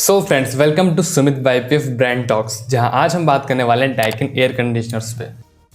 So friends, welcome to Sumit by पिफ brand talks, जहां आज हम बात करने वाले हैं डाइकिन एयर कंडीशनर्स पे।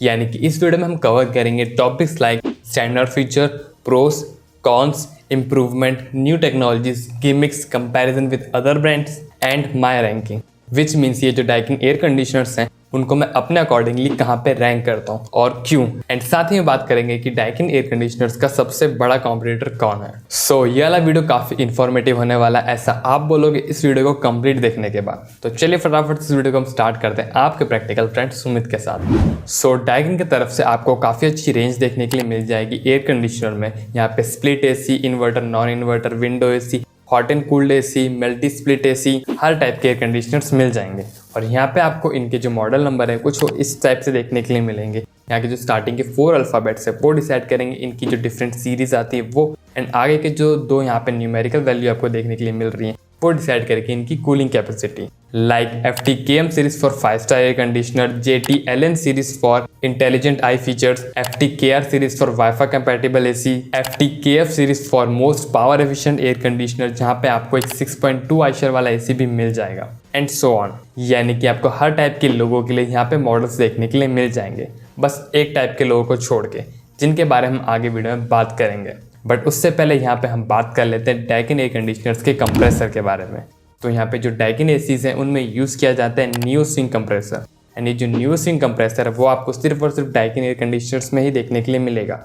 यानी कि इस वीडियो में हम कवर करेंगे topics like standard feature, pros, cons, improvement, new technologies, gimmicks, comparison with other brands and my ranking. Which means ये जो डाइकिन एयर कंडीशनर्स हैं उनको मैं अपने अकॉर्डिंगली कहाँ पे रैंक करता हूँ और क्यों। एंड साथ ही में बात करेंगे कि डाइकिन एयर कंडीशनर्स का सबसे बड़ा कॉम्पिटिटर कौन है। सो ये वाला वीडियो काफी इंफॉर्मेटिव होने वाला है, ऐसा आप बोलोगे इस वीडियो को कंप्लीट देखने के बाद। तो चलिए फटाफट इस वीडियो को हम स्टार्ट करते हैं आपके प्रैक्टिकल फ्रेंड सुमित के साथ। सो डाइकिन की तरफ से आपको काफी अच्छी रेंज देखने के लिए मिल जाएगी एयर कंडीशनर में। यहाँ पे split AC, inverter, non inverter, window AC, hot and cooled AC, multi split AC, her type के एयर कंडीशनर्स मिल जाएंगे। और यहाँ पे आपको इनके जो मॉडल नंबर है कुछ इस टाइप से देखने के लिए मिलेंगे। यहाँ के जो स्टार्टिंग के 4 अल्फ़ाबेट्स है वो डिसाइड करेंगे इनकी जो डिफरेंट सीरीज आती है वो, एंड आगे के जो 2 यहाँ पे न्यूमेरिकल वैल्यू आपको देखने के लिए मिल रही है वो डिसाइड करेगी इनकी cooling capacity. Like FT-KM series for five-star air conditioner, JT-LN series for intelligent I features, FT-KR series for wifi compatible AC, FT-KF series for most power efficient air conditioner, जहाँ पे आपको एक 6.2 आईशर वाला एसी भी मिल जाएगा, and so on. यानी कि आपको हर टाइप के लोगों के लिए यहाँ पे मॉडल्स देखने के लिए मिल जाएंगे, बस एक टाइप के लोगों को छोड़ के, जिनके बारे में हम आगे वीडियो में बात करेंगे। बट उससे पहले यहाँ पे हम बात कर लेते हैं डाइकिन एयर कंडीशनर्स के कंप्रेसर के बारे में। तो यहाँ पे जो डाइकिन एसीज हैं उनमें यूज़ किया जाता है न्यू स्विंग कंप्रेसर, एंड ये जो न्यू स्विंग कंप्रेसर है वो आपको सिर्फ और सिर्फ डाइकिन एयर कंडीशनर्स में ही देखने के लिए मिलेगा।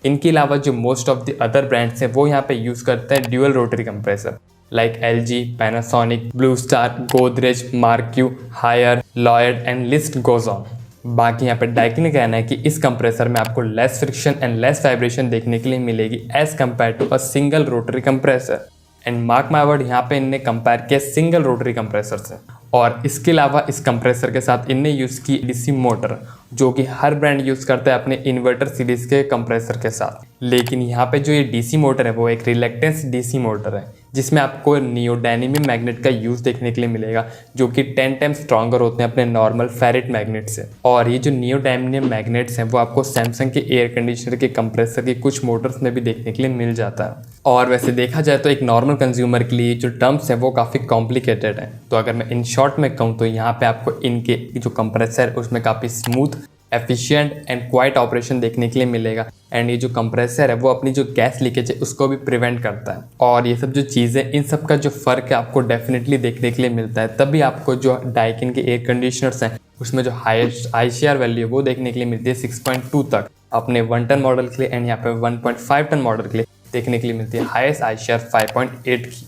इनके अलावा जो most of the other brands हैं वो यहाँ पे यूज़ करते हैं dual rotary compressor, like LG, Panasonic, blue star, Godrej, MarQ, Haier, Lloyd and list goes on. बाकी यहाँ पे डाइकिन का कहना है कि इस कंप्रेसर में आपको less friction and less vibration देखने के लिए मिलेगी as compare to a single rotary compressor. And mark my word, यहाँ पे इनने कंपेयर किया सिंगल रोटरी कंप्रेसर से। और इसके अलावा इस कंप्रेसर के साथ इनने यूज़ की DC मोटर, जो कि हर ब्रांड यूज़ करता है अपने इन्वर्टर सीरीज के कंप्रेसर के साथ। लेकिन यहाँ पे जो ये DC मोटर है वो एक रिलेक्टेंस DC मोटर है, जिसमें आपको नियोडायनेमिक मैग्नेट का यूज़ देखने के लिए मिलेगा, जो कि 10 टाइम्स स्ट्रॉन्गर होते हैं अपने नॉर्मल फेरेट मैग्नेट से। और ये जो नियोडायनेमिक मैग्नेट्स हैं वो आपको सैमसंग के एयर कंडीशनर के कंप्रेसर के कुछ मोटर्स में भी देखने के लिए मिल जाता है। और वैसे देखा जाए तो एक नॉर्मल कंज्यूमर के लिए जो टर्म्स है वो काफ़ी कॉम्प्लिकेटेड है। तो अगर मैं इन शॉर्ट में कहूँ तो यहाँ पे आपको इनके जो कंप्रेसर है उसमें काफ़ी smooth, efficient and quite operation देखने के लिए मिलेगा। एंड ये जो कंप्रेसर है वो अपनी जो गैस लीकेज है उसको भी प्रिवेंट करता है। और ये सब जो चीज़ें, इन सब का जो फ़र्क है आपको डेफिनेटली देखने के लिए मिलता है। तभी आपको जो डाइकिन के एयर कंडीशनर्स हैं उसमें जो हाईएस्ट ICR वैल्यू है वो देखने के लिए मिलती है 6.2 तक अपने 1 टन मॉडल के लिए, एंड यहाँ पे 1.5 टन मॉडल के लिए देखने के लिए मिलती है हाईएस्ट ICR 5.8 की।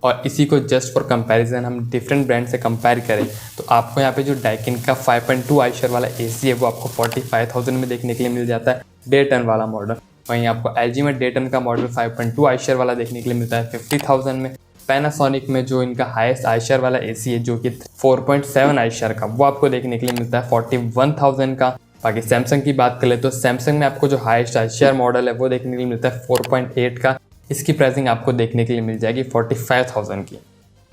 और इसी को जस्ट फॉर कंपैरिजन हम डिफरेंट ब्रांड से कंपेयर करें तो आपको यहाँ पे जो डाइकिन का 5.2 आईशर वाला एसी है वो आपको 45,000 में देखने के लिए मिल जाता है 1.5 टन वाला मॉडल। वहीं आपको LG में 1.5 टन का मॉडल 5.2 आईशर वाला देखने के लिए मिलता है 50,000 में। पैनासोनिक में जो इनका हाईएस्ट आईशर वाला एसी है जो कि 4.7 आईशर का, वो आपको देखने के लिए मिलता है 41,000 का। बाकी सैमसंग की बात करें तो सैमसंग में आपको जो हाईएस्ट ICR मॉडल है वो देखने के लिए मिलता है 4.8 का। इसकी प्राइसिंग आपको देखने के लिए मिल जाएगी 45,000 की।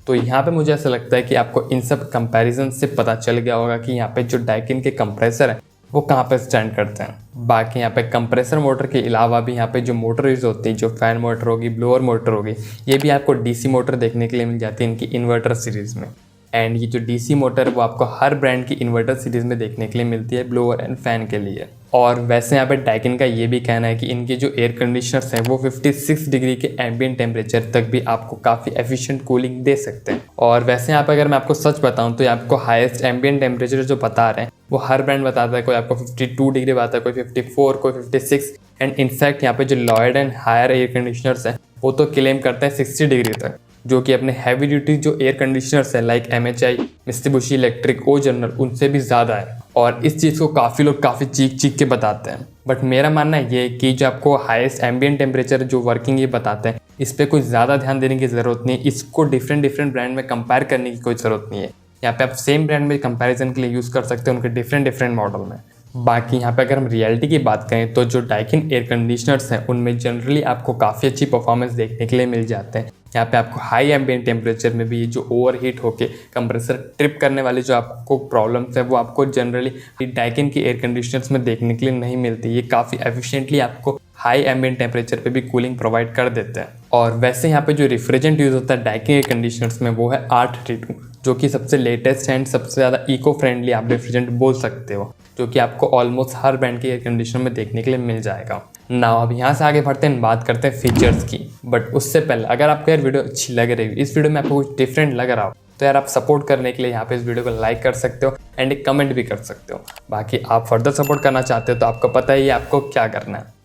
तो यहाँ पे मुझे ऐसा लगता है कि आपको इन सब कंपैरिजन से पता चल गया होगा कि यहाँ पे जो डाइकिन के कंप्रेसर हैं वो कहाँ पे स्टैंड करते हैं। बाकी यहाँ पे कंप्रेसर मोटर के अलावा भी यहाँ पे जो मोटर यूज़ होती है, जो फैन मोटर होगी, ब्लोअर मोटर होगी, ये भी आपको DC मोटर देखने के लिए मिल जाती है इनकी इन्वर्टर सीरीज़ में। एंड ये जो DC मोटर है वो आपको हर ब्रांड की इन्वर्टर सीरीज़ में देखने के लिए मिलती है ब्लोअर एंड फैन के लिए। और वैसे यहाँ पे डाइकिन का ये भी कहना है कि इनके जो एयर कंडीशनर्स हैं वो 56 डिग्री के एम्बिएंट टेम्परेचर तक भी आपको काफ़ी एफिशिएंट कूलिंग दे सकते हैं। और वैसे यहाँ पे अगर मैं आपको सच बताऊँ तो ये आपको हाईएस्ट एम्बिएंट टेम्परेचर जो बता रहे हैं वो हर ब्रांड बताता है। कोई आपको 52 डिग्री बताता है, कोई 54, कोई 56। एंड इनफैक्ट यहाँ पे जो Lloyd and Haier air conditioners हैं वो तो क्लेम करते हैं 60 डिग्री तक, जो कि अपने हैवी ड्यूटी जो एयर कंडीशनर्स है लाइक MHI, मित्सुबिशी इलेक्ट्रिक, ओ जनरल, उनसे भी ज़्यादा है। और इस चीज़ को काफ़ी लोग काफ़ी चीख के बताते हैं। बट मेरा मानना ये है कि जो आपको हाईएस्ट एम्बिएंट टेम्परेचर जो वर्किंग ये बताते हैं इस पर कोई ज़्यादा ध्यान देने की ज़रूरत नहीं है। इसको डिफरेंट ब्रांड में कंपेयर करने की कोई ज़रूरत नहीं है। यहाँ पे आप सेम ब्रांड में कंपैरिजन के लिए यूज़ कर सकते हैं उनके डिफरेंट मॉडल में। बाकी यहाँ पे अगर हम रियलिटी की बात करें तो जो डाइकिन एयर कंडीशनर्स हैं उनमें जनरली आपको काफ़ी अच्छी परफॉर्मेंस देखने के लिए मिल जाते हैं। यहाँ पे आपको हाई एम्बिएंट टेम्परेचर में भी ये जो ओवरहीट होके कंप्रेसर ट्रिप करने वाली जो आपको प्रॉब्लम्स है वो आपको जनरली डाइकिन के एयर कंडीशनर्स में देखने के लिए नहीं मिलती। ये काफ़ी एफिशिएंटली आपको हाई एम्बिएंट टेम्परेचर पे भी कूलिंग प्रोवाइड कर देते हैं। और वैसे यहाँ पे जो रिफ्रिजरेंट यूज़ होता है डाइकिन एयर कंडीशनर्स में वो है R32, जो कि सबसे लेटेस्ट एंड सबसे ज़्यादा इको फ्रेंडली आप रेफ्रिजरेंट बोल सकते हो, जो कि आपको ऑलमोस्ट हर ब्रांड के एयर कंडीशनर में देखने के लिए मिल जाएगा। नाउ अब यहाँ से आगे बढ़ते हैं, बात करते हैं फीचर्स की। बट उससे पहले अगर आपको यार वीडियो अच्छी लग रही हो, इस वीडियो में आपको कुछ डिफरेंट लग रहा हो, तो यार आप सपोर्ट करने के लिए यहाँ पे इस वीडियो को लाइक कर सकते हो एंड एक कमेंट भी कर सकते हो। बाकी आप फर्दर सपोर्ट करना चाहते हो तो आपको पता ही है आपको क्या करना है।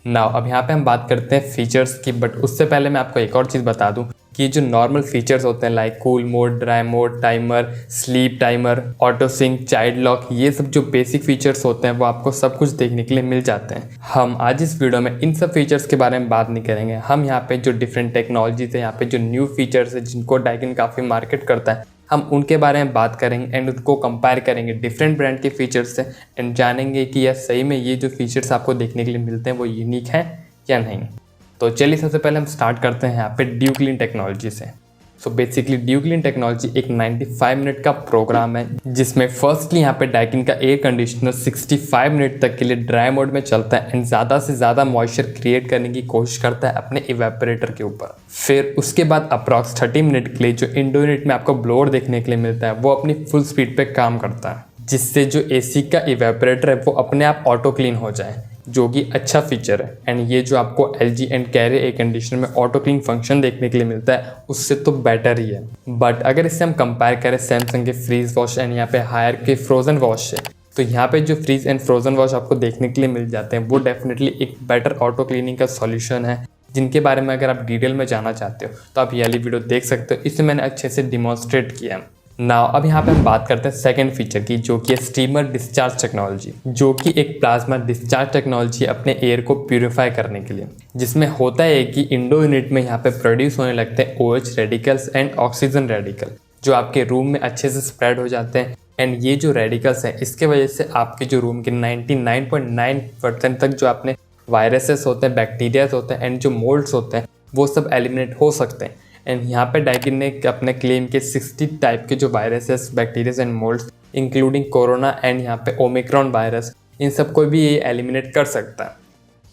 नाउ अब यहाँ पे हम बात करते हैं फीचर्स की। बट उससे पहले मैं आपको एक और चीज़ बता दूं कि जो नॉर्मल फीचर्स होते हैं like cool mode, dry mode, timer, sleep timer, auto sync, child lock, ये सब जो बेसिक फीचर्स होते हैं वो आपको सब कुछ देखने के लिए मिल जाते हैं। हम आज इस वीडियो में इन सब फीचर्स के बारे में बात नहीं करेंगे। हम यहाँ पे जो डिफरेंट टेक्नोलॉजीज है, यहाँ पे जो न्यू फीचर्स है जिनको डाइकिन काफ़ी मार्केट करता है, हम उनके बारे में बात करेंगे एंड उनको कंपेयर करेंगे डिफरेंट ब्रांड के फीचर्स से एंड जानेंगे कि यार सही में ये जो फीचर्स आपको देखने के लिए मिलते हैं वो यूनिक है या नहीं। तो चलिए सबसे पहले हम स्टार्ट करते हैं यहाँ पे ड्यू क्लीन टेक्नोलॉजी से। So basically due clean technology एक 95 मिनट का प्रोग्राम है जिसमें फर्स्टली यहाँ पे डाइकिन का एयर कंडीशनर 65 मिनट तक के लिए ड्राई मोड में चलता है एंड ज़्यादा से ज़्यादा मॉइस्चर क्रिएट करने की कोशिश करता है अपने इवेपोरेटर के ऊपर। फिर उसके बाद अप्रॉक्स 30 मिनट के लिए जो इंडोर यूनिट में आपको ब्लोअर देखने के लिए मिलता है वो अपनी फुल स्पीड पे काम करता है, जिससे जो AC का इवेपोरेटर है वो अपने आप ऑटो क्लीन हो जाए, जो कि अच्छा फीचर है। एंड ये जो आपको LG and Kaire air conditioner में ऑटो क्लीन फंक्शन देखने के लिए मिलता है उससे तो बेटर ही है। बट अगर इससे हम कंपेयर करें सैमसंग के फ्रीज वॉश एंड यहाँ पे हायर के फ्रोजन वॉश से, तो यहाँ पे जो फ्रीज एंड फ्रोजन वॉश आपको देखने के लिए मिल जाते हैं वो डेफिनेटली एक बेटर ऑटो क्लीनिंग का सॉल्यूशन है, जिनके बारे में अगर आप डिटेल में जानना चाहते हो तो आप ये वाली वीडियो देख सकते हो। इसे मैंने अच्छे से डिमॉन्स्ट्रेट किया है। नाउ अब यहाँ पे हम बात करते हैं सेकंड फीचर की, जो कि है स्टीमर डिस्चार्ज टेक्नोलॉजी, जो कि एक प्लाज्मा डिस्चार्ज टेक्नोलॉजी अपने एयर को प्यूरिफाई करने के लिए, जिसमें होता है कि इंडो यूनिट में यहाँ पे प्रोड्यूस होने लगते हैं OH radicals and oxygen radical, जो आपके रूम में अच्छे से स्प्रेड हो जाते हैं। एंड ये जो रेडिकल्स हैं इसके वजह से आपके जो रूम के 99.9% तक जो अपने वायरसेस होते हैं, बैक्टीरियाज होते हैं एंड जो मोल्ड्स होते हैं वो सब एलिमिनेट हो सकते हैं। एंड यहाँ पे डाइकिन ने अपने क्लेम के 60 टाइप के जो viruses, bacterias and moulds including corona and यहाँ पे ओमिक्रॉन वायरस, इन सब को भी ये एलिमिनेट कर सकता है।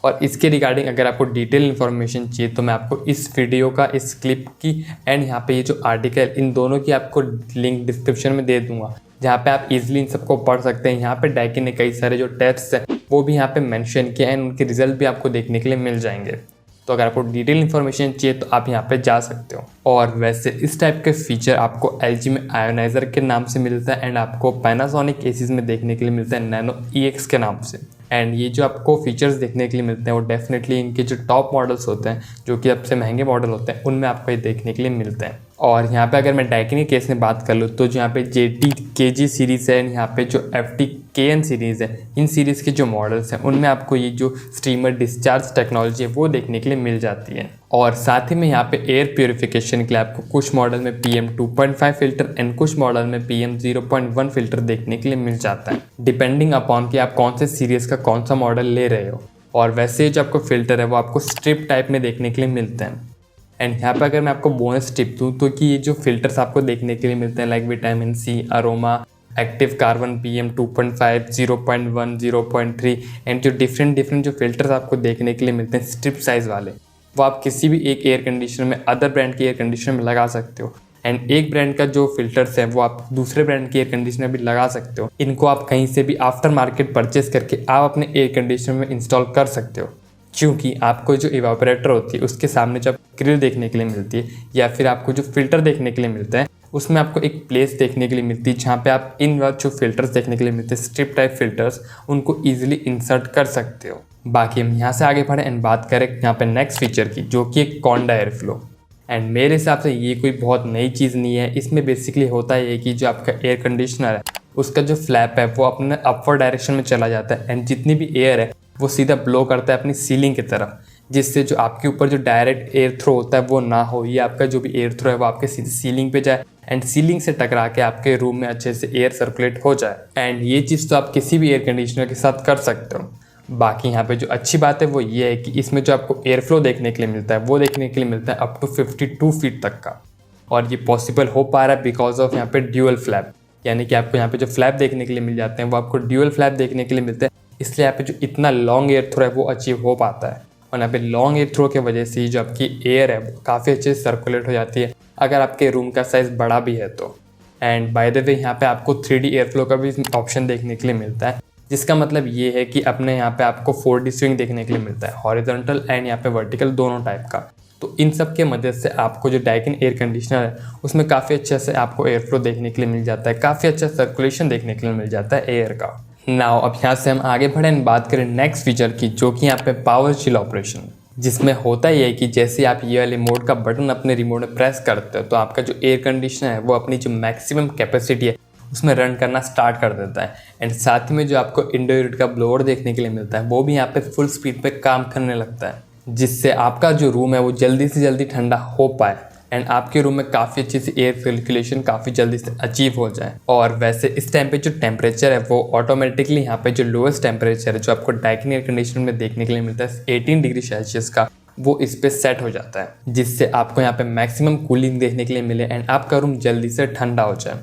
और इसके रिगार्डिंग अगर आपको डिटेल इन्फॉर्मेशन चाहिए तो मैं आपको इस वीडियो का, इस क्लिप की एंड यहाँ पे ये जो आर्टिकल, इन दोनों की आपको लिंक डिस्क्रिप्शन में दे दूंगा, जहाँ पे आप इजीली इन सबको पढ़ सकते हैं। यहाँ पे डाइकिन ने कई सारे जो टेस्ट हैं वो भी यहाँ पे मेंशन किया एंड उनके रिजल्ट भी आपको देखने के लिए मिल जाएंगे। तो अगर आपको डिटेल इन्फॉर्मेशन चाहिए तो आप यहाँ पे जा सकते हो। और वैसे इस टाइप के फीचर आपको LG में आयोनाइजर के नाम से मिलता है एंड आपको पैनासोनिक एसीज में देखने के लिए मिलता है नैनो EX के नाम से। एंड ये जो आपको फीचर्स देखने के लिए मिलते हैं वो डेफिनेटली इनके जो टॉप मॉडल्स होते हैं, जो कि सबसे महंगे मॉडल होते हैं, उनमें आपको ये देखने के लिए मिलते हैं। और यहाँ पे अगर मैं डाइकिन के केस में बात कर लूँ तो जो यहाँ पे JT KG सीरीज़ है एंड यहाँ पे जो FT KN सीरीज़ है, इन सीरीज़ के जो मॉडल्स हैं उनमें आपको ये जो स्टीमर डिस्चार्ज टेक्नोलॉजी है वो देखने के लिए मिल जाती है। और साथ ही में यहाँ पे एयर प्योरीफिकेशन के लिए आपको कुछ मॉडल में PM 2.5 फिल्टर एंड कुछ मॉडल में PM 0.1 फिल्टर देखने के लिए मिल जाता है, डिपेंडिंग अपॉन कि आप कौन से सीरीज़ का कौन सा मॉडल ले रहे हो। और वैसे जो आपको फिल्टर है वो आपको स्ट्रिप टाइप में देखने के लिए मिलते हैं। एंड यहाँ पे अगर मैं आपको बोनस टिप दूँ तो कि ये जो फिल्टर्स आपको देखने के लिए मिलते हैं like vitamin C, aroma, active carbon, PM 2.5, 0.1, 0.3 and जो डिफरेंट जो फिल्टर्स आपको देखने के लिए मिलते हैं स्ट्रिप साइज़ वाले, वो आप किसी भी एक एयर कंडीशनर में, अदर ब्रांड के एयर कंडीशनर में लगा सकते हो। एंड एक ब्रांड का जो फिल्टर्स है वो आप दूसरे ब्रांड के एयर कंडीशनर भी लगा सकते हो। इनको आप कहीं से भी आफ्टर मार्केट परचेस करके आप अपने एयर कंडीशनर में इंस्टॉल कर सकते हो, क्योंकि आपको जो इवेपोरेटर होती है उसके सामने जब ग्रिल देखने के लिए मिलती है या फिर आपको जो फिल्टर देखने के लिए मिलता है उसमें आपको एक प्लेस देखने के लिए मिलती है जहाँ पे आप इन जो फिल्टर्स देखने के लिए मिलते हैं, स्ट्रिप टाइप फिल्टर्स, उनको ईजिली इंसर्ट कर सकते हो। बाकी हम यहाँ से आगे बढ़े एंड बात करें यहाँ पे नेक्स्ट फीचर की, जो कि एक कॉन्डा एयर फ्लो। एंड मेरे हिसाब से ये कोई बहुत नई चीज़ नहीं है। इसमें बेसिकली होता है कि जो आपका एयर कंडीशनर है उसका जो फ्लैप है वो अपने अपवर्ड डायरेक्शन में चला जाता है एंड जितनी भी एयर है वो सीधा ब्लो करता है अपनी सीलिंग की तरफ, जिससे जो आपके ऊपर जो डायरेक्ट एयर थ्रो होता है वो ना हो। ये आपका जो भी एयर थ्रो है वो आपके सीधे सीलिंग पे जाए एंड सीलिंग से टकरा के आपके रूम में अच्छे से एयर सर्कुलेट हो जाए। एंड ये चीज़ तो आप किसी भी एयर कंडीशनर के साथ कर सकते हो। बाकी यहाँ पे जो अच्छी बात है वो ये है कि इसमें जो आपको एयर फ्लो देखने के लिए मिलता है वो देखने के लिए मिलता है अप टू 52 फीट तक का। और ये पॉसिबल हो पा रहा है बिकॉज ऑफ यहाँ पे ड्यूअल फ्लैप, यानी कि आपको यहाँ पे जो फ्लैप देखने के लिए मिल जाते हैं वो आपको ड्यूअल फ्लैप देखने के लिए मिलते हैं, इसलिए यहाँ पे जो इतना लॉन्ग एयर थ्रो है वो अचीव हो पाता है। और यहाँ पे लॉन्ग एयर थ्रो की वजह से जो आपकी एयर है वो काफ़ी अच्छे से सर्कुलेट हो जाती है अगर आपके रूम का साइज़ बड़ा भी है तो। एंड बाय द वे यहाँ पे आपको 3D एयर फ्लो का भी ऑप्शन देखने के लिए मिलता है, जिसका मतलब ये है कि अपने यहाँ पे आपको 4D स्विंग देखने के लिए मिलता है, हॉरिजॉन्टल एंड यहाँ पे वर्टिकल दोनों टाइप का। तो इन सब के मदद से आपको जो डाइकिन एयर कंडीशनर है उसमें काफ़ी अच्छे से आपको एयर फ्लो देखने के लिए मिल जाता है, काफ़ी अच्छा सर्कुलेशन देखने के लिए मिल जाता है एयर का। नाउ अब यहाँ से हम आगे बढ़े एंड बात करें नेक्स्ट फीचर की, जो कि यहाँ पे पावर चिल ऑपरेशन, जिसमें होता ही है कि जैसे आप ये वाले मोड का बटन अपने रिमोट में प्रेस करते हो तो आपका जो एयर कंडीशनर है वो अपनी जो मैक्सिमम कैपेसिटी है उसमें रन करना स्टार्ट कर देता है। एंड साथ ही में जो आपको इंडोर यूनिट का ब्लोअर देखने के लिए मिलता है वो भी यहाँ पे फुल स्पीड पे काम करने लगता है, जिससे आपका जो रूम है वो जल्दी से जल्दी ठंडा हो पाए एंड आपके रूम में काफ़ी अच्छी सी एयर सर्कुलेशन काफ़ी जल्दी से अचीव हो जाए। और वैसे इस टाइम पे जो टेम्परेचर है वो ऑटोमेटिकली यहाँ पे जो लोएस्ट टेम्परेचर है जो आपको डाइकिन एयर कंडीशनर में देखने के लिए मिलता है 18 डिग्री सेल्सियस का, वो इस पे सेट हो जाता है, जिससे आपको यहाँ पे मैक्सिमम कूलिंग देखने के लिए मिले एंड आपका रूम जल्दी से ठंडा हो जाए।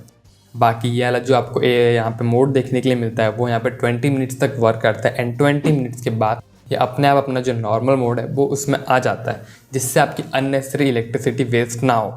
बाकी ये वाला जो आपको यहाँ पे मोड देखने के लिए मिलता है वो यहाँ पे 20 मिनट्स तक वर्क करता है एंड 20 मिनट्स के बाद ये अपने आप अपना जो नॉर्मल मोड है वो उसमें आ जाता है, जिससे आपकी अननेसेसरी इलेक्ट्रिसिटी वेस्ट ना हो।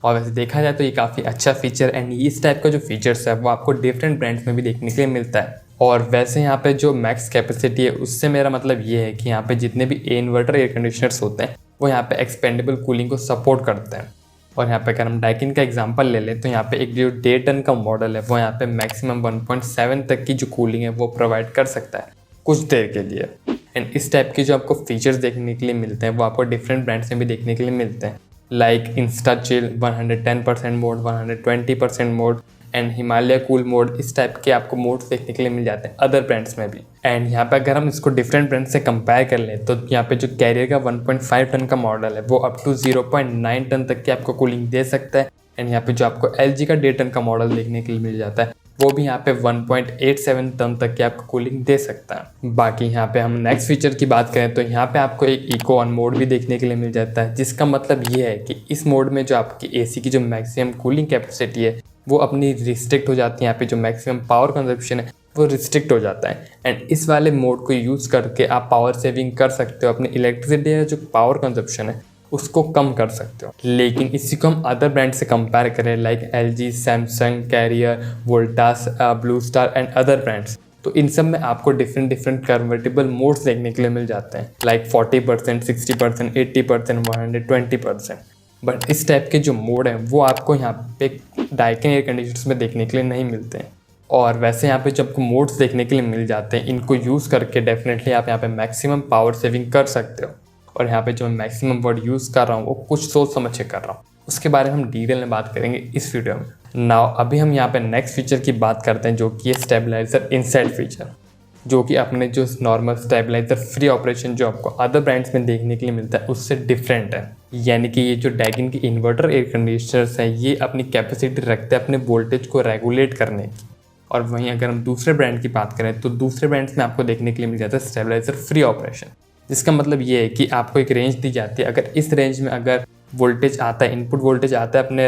और वैसे देखा जाए तो ये काफ़ी अच्छा फीचर एंड इस टाइप का जो फीचर्स है वो आपको डिफरेंट ब्रांड्स में भी देखने के लिए मिलता है। और वैसे यहाँ पे जो मैक्स कैपेसिटी है उससे मेरा मतलब ये है कि यहाँ पे जितने भी इन्वर्टर एयर कंडीशनर्स होते हैं वो यहाँ पे एक्सपेंडेबल कूलिंग को सपोर्ट करते हैं। और यहाँ पे अगर हम डाइकिन का एग्जांपल ले लें तो यहाँ पे एक जो 1.5 टन का मॉडल है वो यहाँ पे मैक्सिमम 1.7 तक की जो कूलिंग है वो प्रोवाइड कर सकता है कुछ देर के लिए। एंड इस टाइप के जो आपको फीचर्स देखने के लिए मिलते हैं वो आपको डिफरेंट ब्रांड्स में भी देखने के लिए मिलते हैं, like Insta chill 110% mode, 120% mode and Himalaya cool mode. इस टाइप के आपको मोड्स देखने के लिए मिल जाते हैं अदर ब्रांड्स में भी। एंड यहाँ पे अगर हम इसको डिफरेंट ब्रांड से कंपेयर कर लें तो यहाँ पे जो कैरियर का 1.5 टन का मॉडल है वो अप टू 0.9 टन तक की आपको कूलिंग दे सकता है। एंड यहाँ पे जो आपको LG का 1.5 टन का मॉडल देखने के लिए मिल जाता है वो भी यहाँ पे 1.87 टन तक की आपको कूलिंग दे सकता है। बाकी यहाँ पे हम नेक्स्ट फीचर की बात करें तो यहाँ पे आपको एक इको ऑन मोड भी देखने के लिए मिल जाता है, जिसका मतलब ये है कि इस मोड में जो आपकी AC की जो मैक्सिमम कूलिंग कैपेसिटी है वो अपनी रिस्ट्रिक्ट हो जाती है। यहाँ पे जो मैक्सिमम पावर कंजप्शन है वो रिस्ट्रिक्ट हो जाता है एंड इस वाले मोड को यूज़ करके आप पावर सेविंग कर सकते हो, अपनी इलेक्ट्रिसिटी है जो पावर कंजप्शन है उसको कम कर सकते हो। लेकिन इसी को हम अदर ब्रांड से कंपेयर करें like LG, Samsung, Carrier, Voltas, blue star and other brands, तो इन सब में आपको डिफरेंट कन्वर्टेबल मोड्स देखने के लिए मिल जाते हैं, लाइक 40%, 60%, 80%, 120%। बट इस टाइप के जो मोड हैं वो आपको यहाँ पे डाइकिन एयर कंडीशनर्स में देखने के लिए नहीं मिलते हैं। और वैसे यहाँ पे जब आपको मोड्स देखने के लिए मिल जाते हैं इनको यूज़ करके डेफिनेटली आप यहाँ पे मैक्सिमम पावर सेविंग कर सकते हो। और यहाँ पे जो मैं मैक्सिमम वर्ड यूज़ कर रहा हूँ वो कुछ सोच समझ के कर रहा हूँ, उसके बारे में हम डिटेल में बात करेंगे इस वीडियो में। नाउ अभी हम यहाँ पे नेक्स्ट फीचर की बात करते हैं जो कि है स्टेबलाइजर इनसाइड फीचर, जो कि अपने जो नॉर्मल स्टेबलाइजर फ्री ऑपरेशन जो आपको अदर ब्रांड्स में देखने के लिए मिलता है उससे डिफरेंट है। यानी कि ये जो डाइकिन की इन्वर्टर एयर कंडीशनर्स हैं ये अपनी कैपेसिटी रखते हैं अपने वोल्टेज को रेगुलेट करने की। और वहीं अगर हम दूसरे ब्रांड की बात करें तो दूसरे ब्रांड्स में आपको देखने के लिए मिल जाता है स्टेबलाइजर फ्री ऑपरेशन, जिसका मतलब ये है कि आपको एक रेंज दी जाती है, अगर इस रेंज में अगर वोल्टेज आता है, इनपुट वोल्टेज आता है अपने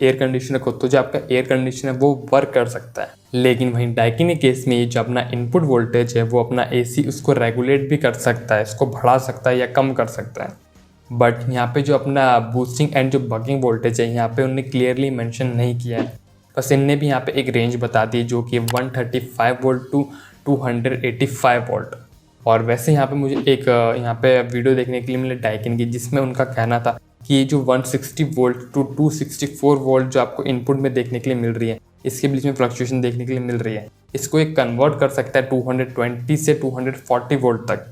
एयर कंडीशनर को, तो जो आपका एयर कंडीशनर वो वर्क कर सकता है। लेकिन वहीं डाइकिन के केस में ये जो अपना इनपुट वोल्टेज है वो अपना AC उसको रेगुलेट भी कर सकता है, इसको बढ़ा सकता है या कम कर सकता है। बट यहाँ पे जो अपना बूस्टिंग एंड जो बकिंग वोल्टेज है यहाँ पे उन्होंने क्लियरली मेंशन नहीं किया है, बस इनने भी यहाँ पे एक रेंज बता दी जो कि 135 वोल्ट टू 285 वोल्ट। और वैसे यहाँ पे मुझे एक यहाँ पे वीडियो देखने के लिए मिले डाइकिन की, जिसमें उनका कहना था कि ये जो 160 वोल्ट टू 264 वोल्ट जो आपको इनपुट में देखने के लिए मिल रही है, इसके बीच में फ्लक्चुएशन देखने के लिए मिल रही है, इसको एक कन्वर्ट कर सकता है 220 से 240 वोल्ट तक।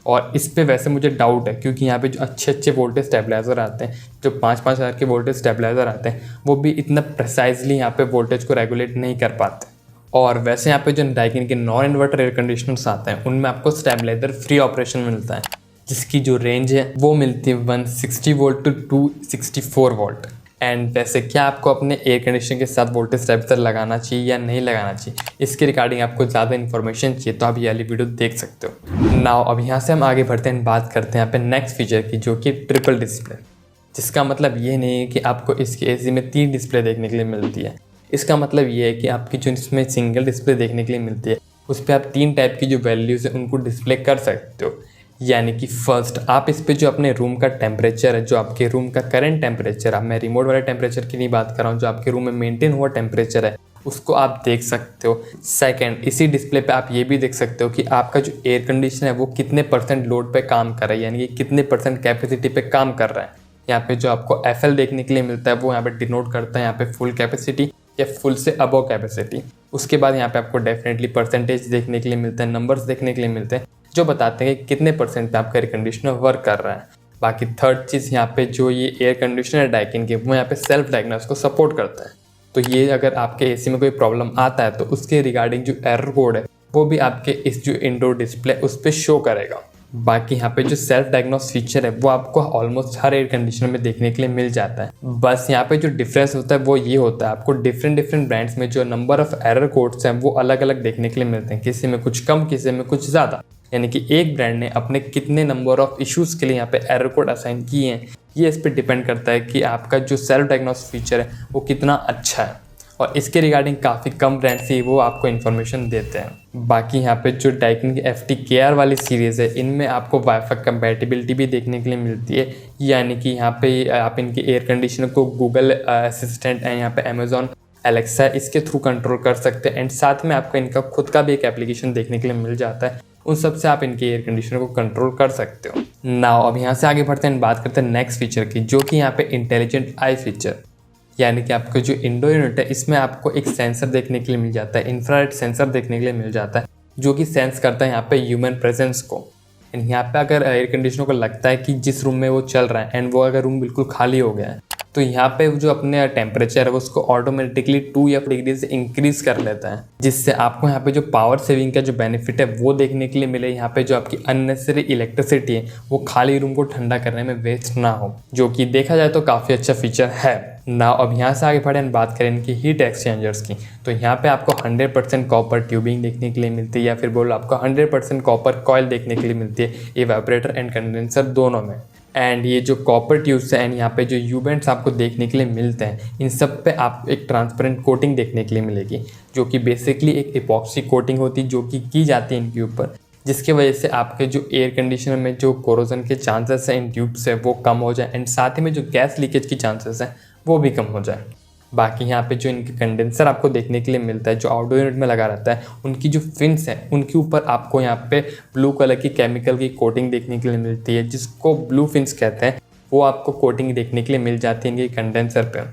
और इस पे वैसे मुझे डाउट है क्योंकि यहाँ पे जो अच्छे वोल्टेज स्टेबलाइजर आते हैं, जो 5-5 हज़ार के वोल्टेज स्टेबलाइजर आते हैं, वो भी इतना प्रिसाइजली यहाँ पे वोल्टेज को रेगुलेट नहीं कर पाते। और वैसे यहाँ पे जो डाइकिन के नॉन इन्वर्टर एयर कंडीशनर्स आते हैं उनमें आपको स्टेबलाइजर फ्री ऑपरेशन मिलता है, जिसकी जो रेंज है वो मिलती है 160 वोल्ट टू 264 वोल्ट। एंड वैसे क्या आपको अपने एयर कंडीशनर के साथ वोल्टेज स्टेबलाइजर लगाना चाहिए या नहीं लगाना चाहिए, इसके रिगार्डिंग आपको ज़्यादा इन्फॉर्मेशन चाहिए तो आप ये वाली वीडियो देख सकते हो। नाउ अब यहाँ से हम आगे बढ़ते हैं, बात करते हैं यहाँ पे नेक्स्ट फीचर की जो कि ट्रिपल डिस्प्ले, जिसका मतलब ये नहीं है कि आपको इसके AC में 3 डिस्प्ले देखने के लिए मिलती है। इसका मतलब ये है कि आपकी जो इसमें सिंगल डिस्प्ले देखने के लिए मिलती है उस पर आप 3 टाइप की जो वैल्यूज़ है उनको डिस्प्ले कर सकते हो। यानी कि फर्स्ट आप इस पे जो अपने रूम का टेम्परेचर है, जो आपके रूम का करंट टेम्परेचर, अब मैं रिमोट वाले टेम्परेचर की नहीं बात कर रहा हूँ, जो आपके रूम में मेंटेन हुआ टेम्परेचर है उसको आप देख सकते हो। सेकंड, इसी डिस्प्ले पे आप ये भी देख सकते हो कि आपका जो एयर कंडीशनर है वो कितने % लोड पे काम कर रहा है, यानी कि कितने % कैपेसिटी पे काम कर रहा है। यहाँ पे जो आपको FL देखने के लिए मिलता है वो यहाँ पे डिनोट करता है यहाँ पे फुल कैपेसिटी या फुल से अबव कैपेसिटी। उसके बाद यहाँ पे आपको डेफिनेटली परसेंटेज देखने के लिए मिलता है, नंबर्स देखने के लिए मिलते हैं जो बताते हैं कि कितने % पे आपका एयर कंडीशनर वर्क कर रहा है। बाकी थर्ड चीज़ यहाँ पे जो ये एयर कंडीशनर है डाइकिन के, वो यहाँ पे सेल्फ डायग्नोस को सपोर्ट करता है। तो ये अगर आपके एसी में कोई प्रॉब्लम आता है तो उसके रिगार्डिंग जो एरर कोड है वो भी आपके इस जो इंडोर डिस्प्ले उस पर शो करेगा। बाकी यहाँ पे जो सेल्फ डायग्नोस फीचर है वो आपको ऑलमोस्ट हर एयर कंडीशनर में देखने के लिए मिल जाता है। बस यहाँ पे जो डिफरेंस होता है वो ये होता है, आपको डिफरेंट ब्रांड्स में जो नंबर ऑफ एरर कोड्स हैं वो अलग अलग देखने के लिए मिलते हैं, किसी में कुछ कम किसी में कुछ ज़्यादा। यानी कि एक ब्रांड ने अपने कितने नंबर ऑफ इश्यूज़ के लिए यहाँ पे एरर कोड असाइन किए हैं ये इस पर डिपेंड करता है कि आपका जो सेल्फ डायग्नोस फीचर है वो कितना अच्छा है। और इसके रिगार्डिंग काफ़ी कम ब्रांड्स ही वो आपको इन्फॉर्मेशन देते हैं। बाकी यहाँ पे जो डाइकिन की FT-KR वाली सीरीज़ है इनमें आपको वाईफाई कंपैटिबिलिटी भी देखने के लिए मिलती है, यानी कि यहाँ पे आप इनके एयर कंडीशनर को गूगल असिस्टेंट एंड यहाँ पे अमेजॉन एलेक्सा इसके थ्रू कंट्रोल कर सकते हैं। एंड साथ में आपको इनका खुद का भी एक एप्लीकेशन देखने के लिए मिल जाता है, उन सब से आप इनके एयर कंडीशनर को कंट्रोल कर सकते हो। नाउ अब यहाँ से आगे बढ़ते हैं, बात करते हैं नेक्स्ट फीचर की, जो कि यहाँ पे इंटेलिजेंट आई फीचर, यानी कि आपका जो इंडोर यूनिट है इसमें आपको एक सेंसर देखने के लिए मिल जाता है, इंफ्रारेड सेंसर देखने के लिए मिल जाता है जो कि सेंस करता है यहाँ पे ह्यूमन प्रेजेंस को। एंड यहाँ पे अगर एयर कंडीशनर को लगता है कि जिस रूम में वो चल रहा है एंड वो अगर रूम बिल्कुल खाली हो गया है तो यहाँ पे जो अपने टेम्परेचर है उसको ऑटोमेटिकली 2 या 4 डिग्री से इंक्रीज कर लेता है, जिससे आपको यहाँ पे जो पावर सेविंग का जो बेनिफिट है वो देखने के लिए मिले। यहाँ पे जो आपकी अननेसेसरी इलेक्ट्रिसिटी है वो खाली रूम को ठंडा करने में वेस्ट ना हो, जो कि देखा जाए तो काफ़ी अच्छा फीचर है। ना अब यहाँ से आगे बढ़े बात करें इनकी हीट एक्सचेंजर्स की, तो यहाँ पे आपको 100% कॉपर ट्यूबिंग देखने के लिए मिलती है, या फिर बोलो आपको 100% कॉपर कॉयल देखने के लिए मिलती है इवेपोरेटर एंड कंडेंसर दोनों में। एंड ये जो कॉपर ट्यूब्स है एंड यहाँ पे जो यूवेंट्स आपको देखने के लिए मिलते हैं इन सब पे आप एक ट्रांसपेरेंट कोटिंग देखने के लिए मिलेगी, जो कि बेसिकली एक इपॉक्सी कोटिंग होती है जो कि की जाती है इनके ऊपर, जिसकी वजह से आपके जो एयर कंडीशनर में जो कोरोजन के चांसेस हैं इन ट्यूब्स से वो कम हो जाए एंड साथ ही में जो गैस लीकेज की चांसेस हैं वो भी कम हो जाए। बाकी यहाँ पे जो इनके कंडेंसर आपको देखने के लिए मिलता है जो आउटडोर यूनिट में लगा रहता है, उनकी जो फिन्स हैं उनके ऊपर आपको यहाँ पे ब्लू कलर की केमिकल की कोटिंग देखने के लिए मिलती है, जिसको ब्लू फिन्स कहते हैं। वो आपको कोटिंग देखने के लिए मिल जाती है इनके कंडेंसर पे,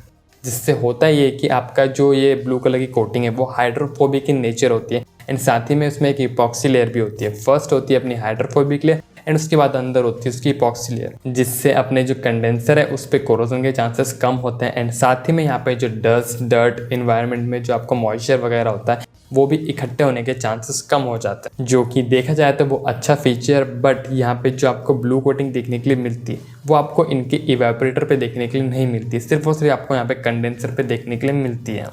जिससे होता ये कि आपका जो ये ब्लू कलर की कोटिंग है वो हाइड्रोफोबिक इन नेचर होती है एंड साथ ही में उसमें एक इपॉक्सी लेयर भी होती है। फर्स्ट होती है अपनी हाइड्रोफोबिक लेयर एंड उसके बाद अंदर होती है उसकी इपॉक्सी लेयर, जिससे अपने जो कंडेंसर है उस पर कोरोजन के चांसेस कम होते हैं एंड साथ ही में यहाँ पे जो डर्ट इन्वायरमेंट में जो आपको मॉइस्चर वगैरह होता है वो भी इकट्ठे होने के चांसेस कम हो जाते हैं, जो कि देखा जाए तो वो अच्छा फीचर। बट यहाँ पे जो आपको ब्लू कोटिंग देखने के लिए मिलती है वो आपको इनके इवेपोरेटर पे देखने के लिए नहीं मिलती, सिर्फ और सिर्फ आपको यहाँ पे कंडेंसर पे देखने के लिए मिलती है।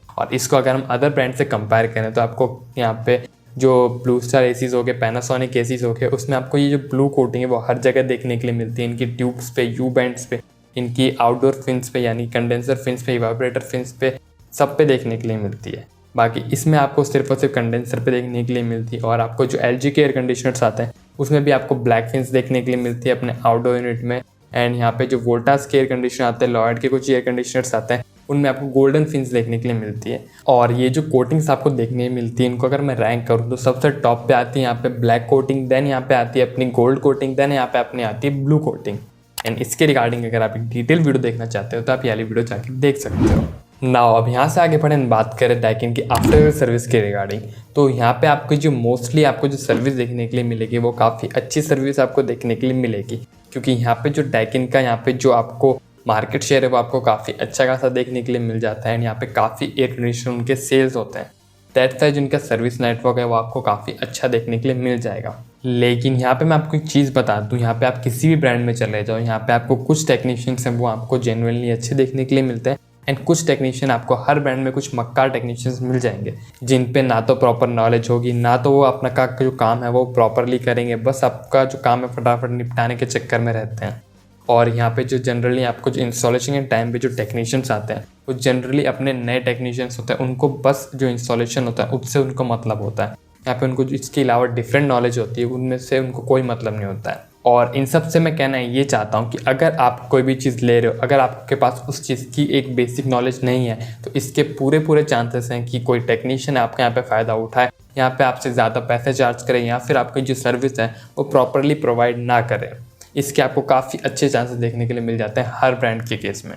और इसको अगर हम अदर ब्रांड से कंपेयर करें तो आपको यहाँ पे जो ब्लू स्टार एसीज हो गए, पैनासोनिक एसीज हो गए, उसमें आपको ये जो ब्लू कोटिंग है वो हर जगह देखने के लिए मिलती है, इनकी ट्यूब्स पे, यू बैंड्स पे, इनकी आउटडोर फिन्स पे यानी कंडेंसर फिन्स पे, इवेपोरेटर फिन्स पे, सब पे देखने के लिए मिलती है। बाकी इसमें आपको सिर्फ और सिर्फ कंडेंसर पे देखने के लिए मिलती है। और आपको जो LG के एयर कंडीशनर्स आते हैं उसमें भी आपको ब्लैक फिन्स देखने के लिए मिलती है अपने आउटडोर यूनिट में। एंड यहाँ पे जो वोल्टास के एयर कंडीशनर आते हैं, लॉयड के कुछ एयर कंडीशनर्स आते हैं, उनमें आपको गोल्डन फिन्स देखने के लिए मिलती है। और ये जो कोटिंग्स आपको देखने मिलती है इनको अगर मैं रैंक करूँ तो सबसे टॉप पे आती है यहाँ पे ब्लैक कोटिंग, देन यहाँ पे आती है अपनी गोल्ड कोटिंग, देन यहाँ पे अपनी आती है ब्लू कोटिंग। एंड इसके रिगार्डिंग अगर आप एक डिटेल वीडियो देखना चाहते हो तो आप ये वाली वीडियो जाके देख सकते हो। नाउ अब यहाँ से आगे बढ़े बात करें डाइकिन की आफ्टर सर्विस के रिगार्डिंग, तो यहाँ पे आपको जो मोस्टली आपको जो सर्विस देखने के लिए मिलेगी वो काफ़ी अच्छी सर्विस आपको देखने के लिए मिलेगी, क्योंकि यहाँ पे जो डाइकिन का यहाँ पे जो आपको मार्केट शेयर है वो आपको काफ़ी अच्छा खासा देखने के लिए मिल जाता है एंड यहाँ पे काफ़ी एयर कंडीशनर उनके सेल्स होते हैं। दैट्स वाई जिनका सर्विस नेटवर्क है वो आपको काफ़ी अच्छा देखने के लिए मिल जाएगा। लेकिन यहाँ पे मैं आपको एक चीज़ बता दूँ, यहाँ पे आप किसी भी ब्रांड में चले जाओ, यहाँ पे आपको कुछ टेक्नीशियंस हैं वो आपको जेन्युइनली अच्छे देखने के लिए मिलते हैं एंड कुछ टेक्नीशियन आपको हर ब्रांड में कुछ मक्कार टेक्नीशियंस मिल जाएंगे जिन पे ना तो प्रॉपर नॉलेज होगी, ना तो वो अपना का जो काम है वो प्रॉपरली करेंगे, बस आपका जो काम है फटाफट निपटाने के चक्कर में रहते हैं। और यहाँ पे जो जनरली आपको जो इंस्टॉलेशन के टाइम पे जो टेक्नीशियंस आते हैं वो जनरली अपने नए टेक्नीशियंस होते हैं, उनको बस जो इंस्टॉलेशन होता है उससे उनको मतलब होता है, यहाँ पे उनको जो इसके अलावा डिफरेंट नॉलेज होती है उनमें से उनको कोई मतलब नहीं होता है। और इन सब से मैं कहना ये चाहता हूँ कि अगर आप कोई भी चीज़ ले रहे हो, अगर आपके पास उस चीज़ की एक बेसिक नॉलेज नहीं है तो इसके पूरे चांसेस हैं कि कोई टेक्नीशियन आपके यहाँ पे फ़ायदा उठाए, यहाँ पे आपसे ज़्यादा पैसे चार्ज करे या फिर आपकी जो सर्विस है वो प्रॉपरली प्रोवाइड ना करे। इसके आपको काफ़ी अच्छे चांसेस देखने के लिए मिल जाते हैं हर ब्रांड के केस में।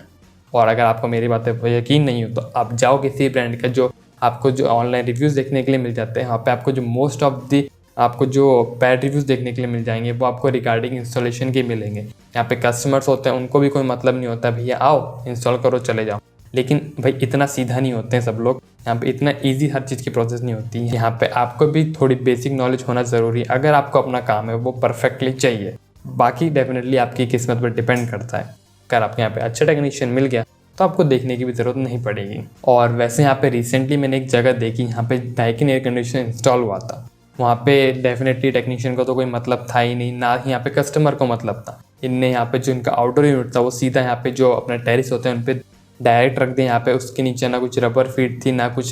और अगर आपको मेरी बातें पर यकीन नहीं हो तो आप जाओ किसी ब्रांड का जो आपको जो ऑनलाइन रिव्यूज़ देखने के लिए मिल जाते हैं, वहाँ पे आपको जो मोस्ट ऑफ दी आपको जो बैड रिव्यूज़ देखने के लिए मिल जाएंगे वो आपको रिगार्डिंग इंस्टॉलेशन के मिलेंगे। यहाँ पे कस्टमर्स होते हैं उनको भी कोई मतलब नहीं होता, भैया आओ इंस्टॉल करो चले जाओ। लेकिन भाई इतना सीधा नहीं होते हैं सब लोग, यहाँ पे इतना इजी हर चीज़ की प्रोसेस नहीं होती है। यहाँ पे आपको भी थोड़ी बेसिक नॉलेज होना ज़रूरी है अगर आपको अपना काम है वो परफेक्टली चाहिए। बाकी डेफिनेटली आपकी किस्मत पर डिपेंड करता है। अगर आपके यहाँ पे अच्छा टेक्नीशियन मिल गया तो आपको देखने की भी ज़रूरत नहीं पड़ेगी। और वैसे यहाँ पे रिसेंटली मैंने एक जगह देखी, यहाँ पे डाइकिन एयर कंडीशनर इंस्टॉल हुआ था। वहाँ पे डेफिनेटली टेक्नीशियन को तो कोई मतलब था ही नहीं, ना ही यहाँ पे कस्टमर को मतलब था। इनने यहाँ पे जो इनका आउटडोर यूनिट था वो सीधा यहाँ पे जो अपने टेरिस होते हैं उन पे डायरेक्ट रख दिया। यहाँ पे उसके नीचे ना कुछ रबर फीट थी, ना कुछ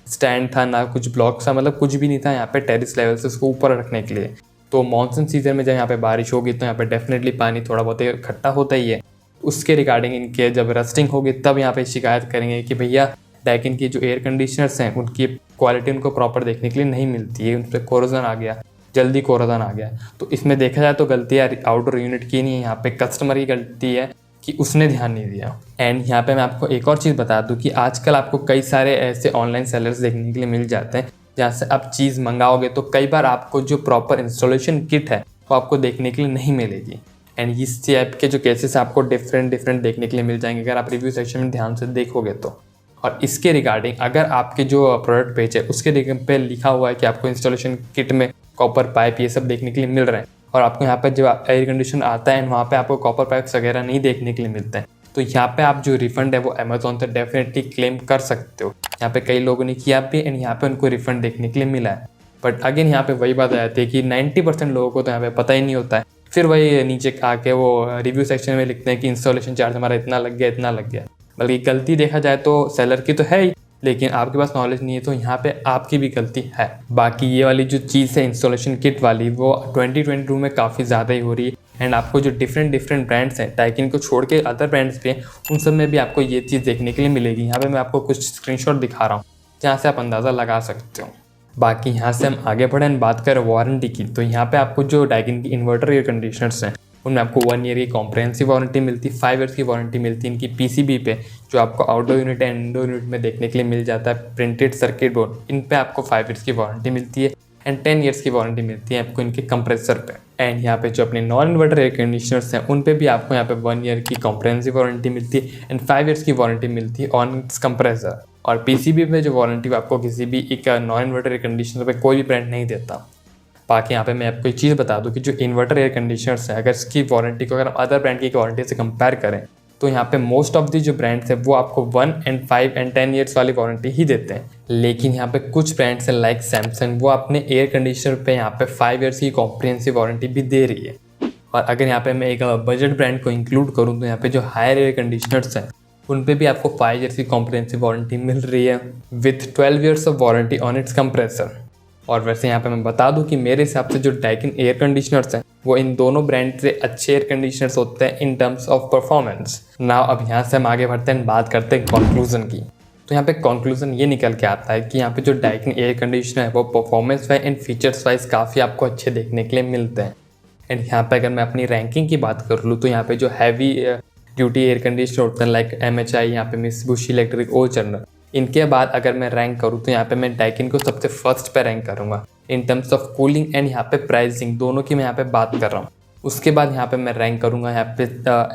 स्टैंड था, ना कुछ ब्लॉक था, मतलब कुछ भी नहीं था यहाँ पे टेरिस लेवल से उसको ऊपर रखने के लिए। तो मानसून सीजन में जब यहाँ पे बारिश होगी तो यहाँ पे डेफिनेटली पानी थोड़ा बहुत इकट्ठा होता ही है। उसके रिगार्डिंग इनके जब रस्टिंग होगी तब यहाँ पे शिकायत करेंगे कि भैया डाइकिन की जो एयर कंडीशनर्स हैं उनकी क्वालिटी उनको प्रॉपर देखने के लिए नहीं मिलती है, उन पर कोरोजन आ गया, जल्दी कोरोजन आ गया। तो इसमें देखा जाए तो गलती आउटडोर यूनिट की नहीं है, यहाँ पे कस्टमर की गलती है कि उसने ध्यान नहीं दिया। एंड यहाँ पे मैं आपको एक और चीज़ बता दूँ कि आजकल आपको कई सारे ऐसे ऑनलाइन सेलर्स देखने के लिए मिल जाते हैं जहाँ से आप चीज़ मंगाओगे तो कई बार आपको जो प्रॉपर इंस्टॉलेशन किट है वो आपको देखने के लिए नहीं मिलेगी। एंड इस टाइप के जो केसेस आपको डिफरेंट देखने के लिए मिल जाएंगे अगर आप रिव्यू सेक्शन में ध्यान से देखोगे तो। और इसके रिगार्डिंग अगर आपके जो प्रोडक्ट पेज है उसके पे लिखा हुआ है कि आपको इंस्टॉलेशन किट में कॉपर पाइप ये सब देखने के लिए मिल रहे हैं और आपको यहाँ पर जब एयर कंडीशन आता है वहाँ पे आपको कॉपर पाइप्स वगैरह नहीं देखने के लिए मिलते हैं, तो यहाँ पे आप जो रिफंड है वो अमेजोन से डेफिनेटली क्लेम कर सकते हो। यहाँ पे कई लोगों ने किया भी एंड यहाँ पे उनको रिफंड देखने के लिए मिला है। बट अगेन यहाँ पे वही बात आ जाती है कि 90% लोगों को तो यहाँ पे पता ही नहीं होता है। फिर वही नीचे आके वो रिव्यू सेक्शन में लिखते हैं कि इंस्टॉलेशन चार्ज हमारा इतना लग गया। बल्कि गलती देखा जाए तो सेलर की तो है ही, लेकिन आपके पास नॉलेज नहीं है तो यहाँ पे आपकी भी गलती है। बाकी ये वाली जो चीज़ है इंस्टॉलेशन किट वाली वो 2022 में काफ़ी ज़्यादा ही हो रही है। एंड आपको जो डिफरेंट ब्रांड्स हैं, डाइकिन को छोड़ के अदर ब्रांड्स भी हैं, उन सब में भी आपको ये चीज़ देखने के लिए मिलेगी। यहाँ पे मैं आपको कुछ स्क्रीनशॉट दिखा रहा हूँ जहाँ से आप अंदाज़ा लगा सकते हो। बाकी यहाँ से हम आगे बढ़े एंड बात करें वारंटी की, तो यहाँ पे आपको जो डाइकिन की इन्वर्टर एयर कंडीशनर्स हैं उनमें आपको 1 ईयर की कॉम्प्रहेंसिव वारंटी मिलती है, 5 ईयर्स की वारंटी मिलती है इनकी पीसीबी पे, जो आपको outdoor unit and indoor unit में देखने के लिए मिल जाता है। प्रिंटेड सर्किट बोर्ड इन पे आपको 5 ईयर्स की वारंटी मिलती है एंड 10 ईयर्स की वारंटी मिलती है आपको इनके कंप्रेसर पे। एंड यहाँ पे जो अपने नॉन इन्वर्टर एयर कंडीशनर्स हैं उन पे भी आपको यहाँ पे 1 ईयर की कॉम्प्रहेंसिव वारंटी मिलती है एंड 5 ईयर्स की वारंटी मिलती है ऑन इट्स कंप्रेसर। और पीसीबी पे जो वारंटी आपको किसी भी एक नॉन इन्वर्टर एयर कंडीशनर पे कोई भी ब्रांड नहीं देता। बाकी यहाँ पे मैं आपको एक चीज़ बता दूँ कि जो इन्वर्टर एयर कंडीशनर्स है अगर इसकी वारंटी को अगर हम अदर ब्रांड की वारंटी से कंपेयर करें तो यहाँ पे मोस्ट ऑफ दी जो ब्रांड्स है वो आपको 1 एंड 5 एंड 10 ईयर्स वाली वारंटी ही देते हैं। लेकिन यहाँ पे कुछ ब्रांड्स हैं लाइक सैमसंग, वो अपने एयर कंडीशनर पे यहाँ पे 5 ईयर्स की कॉम्प्रिहेंसिव वारंटी भी दे रही है। और अगर यहाँ पे मैं एक बजट ब्रांड को इंक्लूड करूँ तो यहाँ पे जो हायर एयर कंडीशनर्स हैं उन पे भी आपको 5 ईयर्स की कॉम्प्रिहेंसिव वारंटी मिल रही है with 12 years of warranty on it's compressor. और वैसे यहाँ पे मैं बता दूं कि मेरे हिसाब से जो डाइकिन एयर कंडीशनर्स हैं वो इन दोनों ब्रांड से अच्छे एयर कंडीशनर्स होते हैं in terms of performance. Now अब यहाँ से हम आगे बढ़ते हैं, बात करते हैं कंक्लूजन की। तो यहाँ पे कंक्लूजन ये निकल के आता है कि यहाँ पे जो डाइकिन एयर कंडीशनर है वो performance wise and features wise काफ़ी आपको अच्छे देखने के लिए मिलते हैं। एंड यहाँ पे अगर मैं अपनी रैंकिंग की बात कर लूँ तो यहाँ पे जो हैवी ड्यूटी एयर कंडीशनर होते हैं लाइक MHI, यहाँ पे मित्सुबिशी इलेक्ट्रिक, ओजर्नर, इनके बाद अगर मैं रैंक करूँ तो यहाँ पे मैं डाइकिन को सबसे फर्स्ट पे रैंक करूँगा in terms of cooling and यहाँ पे प्राइसिंग, दोनों की मैं यहाँ पे बात कर रहा हूँ। उसके बाद यहाँ पे मैं रैंक करूँगा यहाँ पे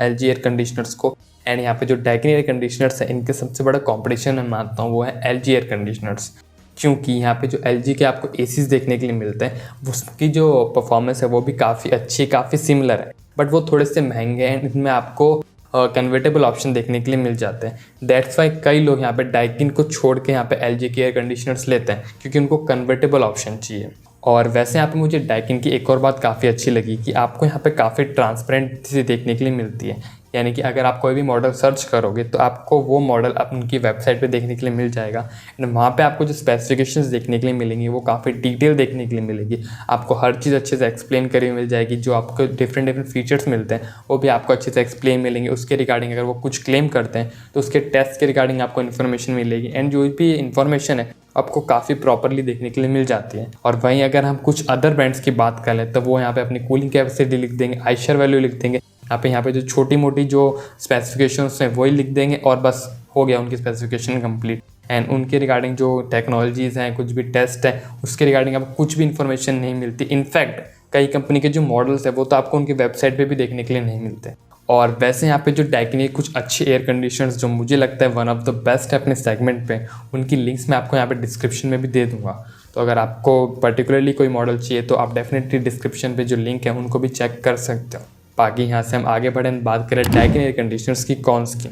LG एयर कंडीशनर्स को। एंड यहाँ पे जो डाइकिन एयर कंडीशनर्स है इनके सबसे बड़ा कॉम्पिटिशन मैं मानता हूँ वो है LG एयर कंडीशनर्स, क्योंकि यहाँ पे जो LG के आपको ACs देखने के लिए मिलते हैं उसकी जो परफॉर्मेंस है वो भी काफ़ी अच्छी, काफ़ी सिमिलर है, बट वो थोड़े से महंगे हैं। इनमें आपको कन्वर्टेबल ऑप्शन देखने के लिए मिल जाते हैं। दैट्स वाई कई लोग यहाँ पे डाइकिन को छोड़ के यहाँ पे LG के एयर कंडीशनर्स लेते हैं क्योंकि उनको कन्वर्टेबल ऑप्शन चाहिए। और वैसे यहाँ पे मुझे डाइकिन की एक और बात काफ़ी अच्छी लगी कि आपको यहाँ पे काफ़ी ट्रांसपेरेंट सी देखने के लिए मिलती है यानी कि अगर आप कोई भी मॉडल सर्च करोगे तो आपको वो मॉडल उनकी वेबसाइट पे देखने के लिए मिल जाएगा। एंड वहाँ पे आपको जो स्पेसिफिकेशंस देखने के लिए मिलेंगी वो काफ़ी डिटेल देखने के लिए मिलेगी। आपको हर चीज़ अच्छे से एक्सप्लेन करी हुई मिल जाएगी। जो आपको डिफरेंट फीचर्स मिलते हैं वो भी आपको अच्छे से एक्सप्लेन मिलेंगे। उसके रिगार्डिंग अगर वो कुछ क्लेम करते हैं तो उसके टेस्ट के रिगार्डिंग आपको इन्फॉर्मेशन मिलेगी। एंड जो भी इन्फॉर्मेशन है आपको काफ़ी प्रॉपरली देखने के लिए मिल जाती है। और वहीं अगर हम कुछ अदर ब्रांड्स की बात कर लें तो वो यहाँ पे अपनी कूलिंग कैपेसिटी लिख देंगे, आइशर वैल्यू लिख देंगे, यहाँ पे जो छोटी मोटी जो स्पेसिफिकेशंस हैं वही लिख देंगे और बस हो गया उनकी स्पेसिफिकेशन कंप्लीट। एंड उनके रिगार्डिंग जो टेक्नोलॉजीज़ हैं, कुछ भी टेस्ट है, उसके रिगार्डिंग आपको कुछ भी इन्फॉर्मेशन नहीं मिलती। इनफैक्ट कई कंपनी के जो मॉडल्स है वो तो आपको उनकी वेबसाइट पे भी देखने के लिए नहीं मिलते। और वैसे यहाँ पे जो डाइकिन के कुछ अच्छे एयर कंडीशनर्स जो मुझे लगता है वन ऑफ द बेस्ट है अपने सेगमेंट पे, उनकी लिंक्स मैं आपको यहाँ पे डिस्क्रिप्शन में भी दे दूँगा। तो अगर आपको पर्टिकुलरली कोई मॉडल चाहिए तो आप डेफिनेटली डिस्क्रिप्शन पे जो लिंक है उनको भी चेक कर सकते हो। बाकी यहाँ से हम आगे बढ़ें, बात करें डाइकिन एयर कंडीशनर्स की कॉन्स की।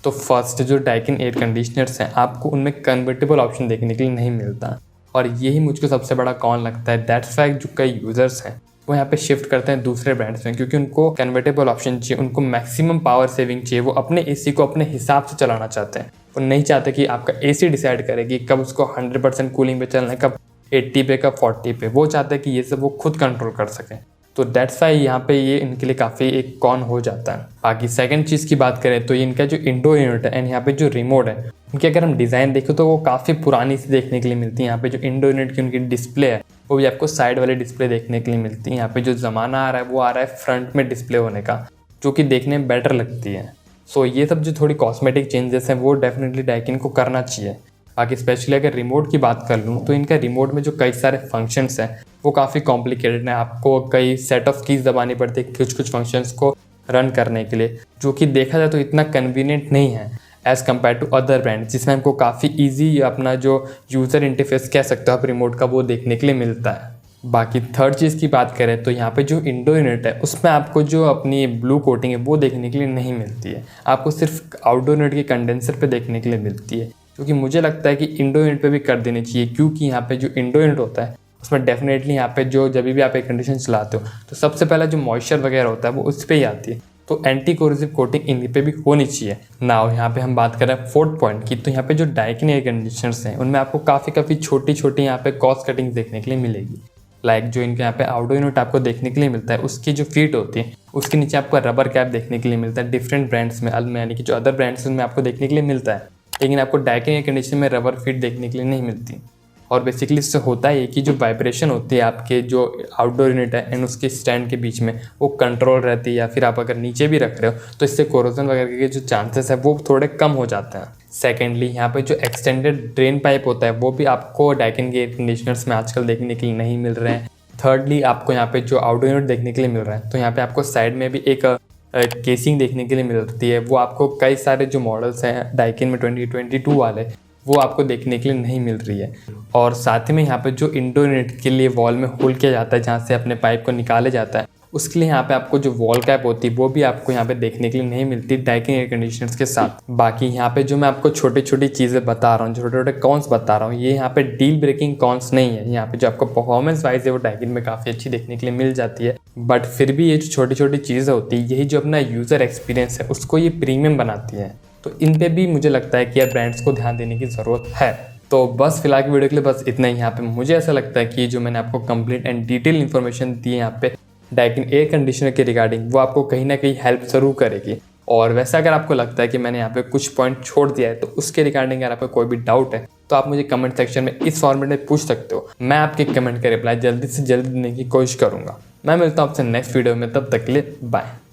तो फर्स्ट जो डाइकिन एयर कंडीशनर्स हैं आपको उनमें कन्वर्टेबल ऑप्शन देखने के लिए नहीं मिलता और यही मुझको सबसे बड़ा कॉन लगता है। दैट्स फैक्ट जो कई यूज़र्स हैं वो यहाँ पे शिफ्ट करते हैं दूसरे ब्रांड्स में क्योंकि उनको कन्वर्टेबल ऑप्शन चाहिए, उनको मैक्सिमम पावर सेविंग चाहिए। वो अपने एसी को अपने हिसाब से चलाना चाहते हैं। वो नहीं चाहते कि आपका एसी डिसाइड करे कि कब उसको 100% कूलिंग पे चलना है, कब 80 पे, कब 40 पे। वो चाहते हैं कि ये सब वो खुद कंट्रोल कर सकें। तो दैट्स वाई यहाँ पे ये इनके लिए काफ़ी एक कॉन हो जाता है। बाकी सेकंड चीज़ की बात करें तो इनका जो इंडोर यूनिट है एंड यहाँ पे जो रिमोट है उनकी अगर हम डिज़ाइन देखें तो वो काफ़ी पुरानी सी देखने के लिए मिलती है। यहाँ पे जो इंडोर यूनिट की उनकी डिस्प्ले है वो भी आपको साइड वाले डिस्प्ले देखने के लिए मिलती है। यहाँ पे जो ज़माना आ रहा है वो आ रहा है फ्रंट में डिस्प्ले होने का, जो कि देखने में बेटर लगती है। सो ये सब जो थोड़ी कॉस्मेटिक चेंजेस हैं वो डेफिनेटली डाइकिन को करना चाहिए। बाकी स्पेशली अगर रिमोट की बात कर लूँ तो इनका रिमोट में जो कई सारे फंक्शंस हैं वो काफ़ी कॉम्प्लिकेटेड हैं। आपको कई सेट ऑफ कीज़ दबानी पड़ती है कुछ फंक्शंस को रन करने के लिए, जो कि देखा जाए तो इतना कन्वीनियंट नहीं है as compare to other brand, जिसमें हमको काफ़ी ईजी अपना जो यूज़र इंटरफेस कह सकते हो आप रिमोट का वो देखने के लिए मिलता है। बाकी थर्ड चीज़ की बात करें तो यहाँ पे जो इंडोर यूनिट है उसमें आपको जो अपनी ब्लू कोटिंग है वो देखने के लिए नहीं मिलती है। आपको सिर्फ आउटडोर यूनिट के कंडेंसर पे देखने के लिए मिलती है, क्योंकि मुझे लगता है कि इंडोर यूनिट पे भी कर देनी चाहिए। क्योंकि यहाँ पे जो इंडोर यूनिट होता है उसमें डेफिनेटली यहाँ पे जो जब भी आप एक कंडीशन चलाते हो तो सबसे पहला जो मॉइस्चर वगैरह होता है वो उस पर ही आती है। तो एंटी कोरोसिव कोटिंग इन पे भी होनी चाहिए। नाउ यहाँ पे हम बात करें फोर्थ पॉइंट की, तो यहाँ पे जो डाइकिन एयर कंडीशनर्स हैं उनमें आपको काफ़ी छोटी यहाँ पे कॉस्ट कटिंग देखने के लिए मिलेगी। लाइक जो इनके यहाँ पे आउटडोर यूनिट आपको देखने के लिए मिलता है उसकी जो फीट होती है उसके नीचे आपको रबर कैप देखने के लिए मिलता है। डिफरेंट ब्रांड्स में यानी कि जो अदर ब्रांड्स में आपको देखने के लिए मिलता है, लेकिन आपको डाइकिन एयर कंडीशनर में रबर फीट देखने के लिए नहीं मिलती। और बेसिकली इससे होता है कि जो वाइब्रेशन होती है आपके जो आउटडोर यूनिट है एंड उसके स्टैंड के बीच में वो कंट्रोल रहती है, या फिर आप अगर नीचे भी रख रहे हो तो इससे कोरोजन वगैरह के जो चांसेस है वो थोड़े कम हो जाते हैं। सेकेंडली यहाँ पे जो एक्सटेंडेड ड्रेन पाइप होता है वो भी आपको डाइकिन के एयर कंडीशनर्स में आजकल देखने के लिए नहीं मिल रहे हैं। थर्डली आपको यहाँ पे जो आउटडोर यूनिट देखने के लिए मिल रहा है तो यहाँ पे आपको साइड में भी एक केसिंग देखने के लिए मिलती है। वो आपको कई सारे जो मॉडल्स हैं डाइकिन में 2022 वाले वो आपको देखने के लिए नहीं मिल रही है। और साथ ही में यहाँ पे जो इंडोर यूनिट के लिए वॉल में होल किया जाता है जहाँ से अपने पाइप को निकाले जाता है, उसके लिए यहाँ पे आपको जो वॉल कैप होती है वो भी आपको यहाँ पे देखने के लिए नहीं मिलती डाइकिन एयर कंडीशनर्स के साथ। बाकी यहाँ पे जो मैं आपको छोटी चीज़ें बता रहा हूँ, छोटे कॉन्स बता रहा हूँ, ये यहाँ पे डील ब्रेकिंग कॉन्स नहीं है। यहाँ पे जो आपको परफॉर्मेंस वाइज है वो डाइकिन में काफ़ी अच्छी देखने के लिए मिल जाती है, बट फिर भी ये जो छोटी चीज़ें होती है यही जो अपना यूज़र एक्सपीरियंस है उसको ये प्रीमियम बनाती है। तो इन पे भी मुझे लगता है कि यार ब्रांड्स को ध्यान देने की ज़रूरत है। तो बस फिलहाल की वीडियो के लिए बस इतना ही। यहाँ पे मुझे ऐसा लगता है कि जो मैंने आपको कंप्लीट एंड डिटेल इन्फॉर्मेशन दी है यहाँ पे डाइकिन एयर कंडीशनर के रिगार्डिंग, वो आपको कहीं ना कहीं हेल्प ज़रूर करेगी। और वैसे अगर आपको लगता है कि मैंने यहाँ पे कुछ पॉइंट छोड़ दिया है तो उसके रिगार्डिंग अगर आपको कोई भी डाउट है तो आप मुझे कमेंट सेक्शन में इस फॉर्मेट में पूछ सकते हो। मैं आपके कमेंट का रिप्लाई जल्दी से जल्दी देने की कोशिश करूँगा। मैं मिलता हूँ आपसे नेक्स्ट वीडियो में, तब तक के लिए बाय।